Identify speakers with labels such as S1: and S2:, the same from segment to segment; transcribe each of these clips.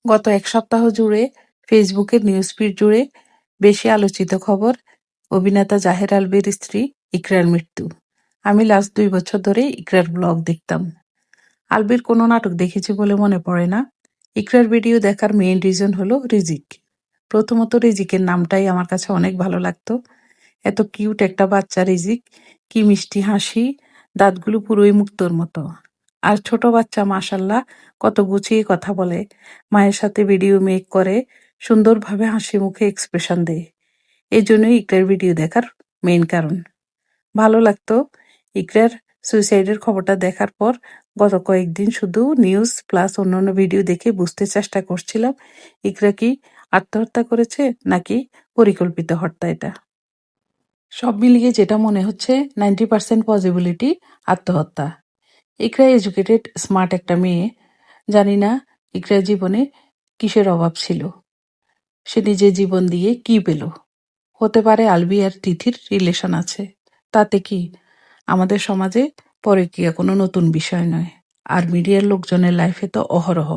S1: গত এক সপ্তাহ জুড়ে ফেসবুকের নিউজফিড জুড়ে বেশি আলোচিত খবর অভিনেতা জাহের আলভীর স্ত্রী ইকরার মৃত্যু। আমি লাস্ট 2 বছর ধরে ইকরার ব্লগ দেখতাম। আলভীর কোনো নাটক দেখেছি বলে মনে পড়ে না। ইকরার ভিডিও দেখার মেইন রিজন হলো রিজিক। প্রথমত রিজিকের নামটাই আমার কাছে অনেক ভালো লাগতো। এত কিউট একটা বাচ্চা রিজিক, কি মিষ্টি হাসি, দাঁতগুলো পুরোই মুক্তোর মতো। আর ছোট বাচ্চা মাশাল্লাহ কত গুছিয়ে কথা বলে, মায়ের সাথে ভিডিও মেক করে, সুন্দরভাবে হাসি মুখে এক্সপ্রেশন দেয়। এই জন্যই ইকরার ভিডিও দেখার মেইন কারণ। ভালো লাগতো। ইকরার সুইসাইডের খবরটা দেখার পর গত কয়েকদিন শুধু নিউজ প্লাস অন্যান্য ভিডিও দেখে বুঝতে চেষ্টা করছিলাম ইকরা কি আত্মহত্যা করেছে নাকি পরিকল্পিত হত্যা এটা। সব মিলিয়ে যেটা মনে হচ্ছে 90% পসিবিলিটি আত্মহত্যা। ইকরা এডুকেটেড স্মার্ট একটা মেয়ে। জানি না ইকরার জীবনে কিসের অভাব ছিল, সে নিজের জীবন দিয়ে কি পেল। হতে পারে আলবি আর তিথির রিলেশন আছে, তাতে কি? আমাদের সমাজে পরকীয়া কোনো নতুন বিষয় নয়। আর মিডিয়ার লোকজনের লাইফে তো অহরহ।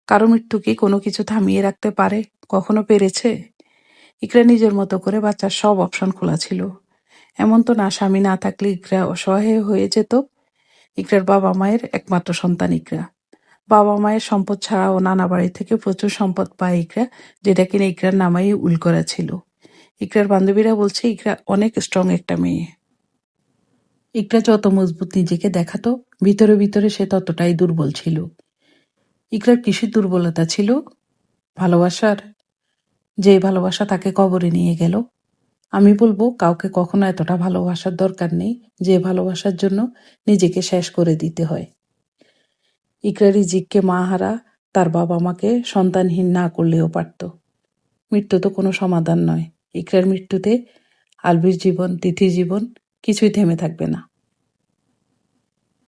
S1: কারো মৃত্যু কি কোনো কিছু থামিয়ে রাখতে পারে? কখনো পেরেছে? ইকরা নিজের মতো করে বাচ্চার সব অপশন খোলা ছিল। এমন তো না স্বামী না থাকলে ইকরা অসহায় হয়ে যেত। ইকরার বাবা মায়ের একমাত্র সন্তান ইকরা। বাবা মায়ের সম্পদ ছাড়াও নানা বাড়ি থেকে প্রচুর সম্পদ পায় ইকরা, যেটা কিনা ইকরার নামেই উল করা ছিল। ইকরার বান্ধবীরা বলছে ইকরা অনেক স্ট্রং একটা মেয়ে। ইকরা যত মজবুত নিজেকে দেখাতো, ভিতরে ভিতরে সে ততটাই দুর্বল ছিল। ইকরার কিসের দুর্বলতা ছিল? ভালোবাসার। যে ভালোবাসা তাকে কবরে নিয়ে গেল। আমি বলবো কাউকে কখনো এতটা ভালোবাসার দরকার নেই যে ভালোবাসার জন্য নিজেকে শেষ করে দিতে হয়। ইকরা রিজিককে মা হারা তার বাবা মাকে সন্তানহীন না করলেও পারত। মৃত্যু তো কোনো সমাধান নয়। ইকরার মৃত্যুতে আলভির জীবন, তিথির জীবন কিছুই থেমে থাকবে না।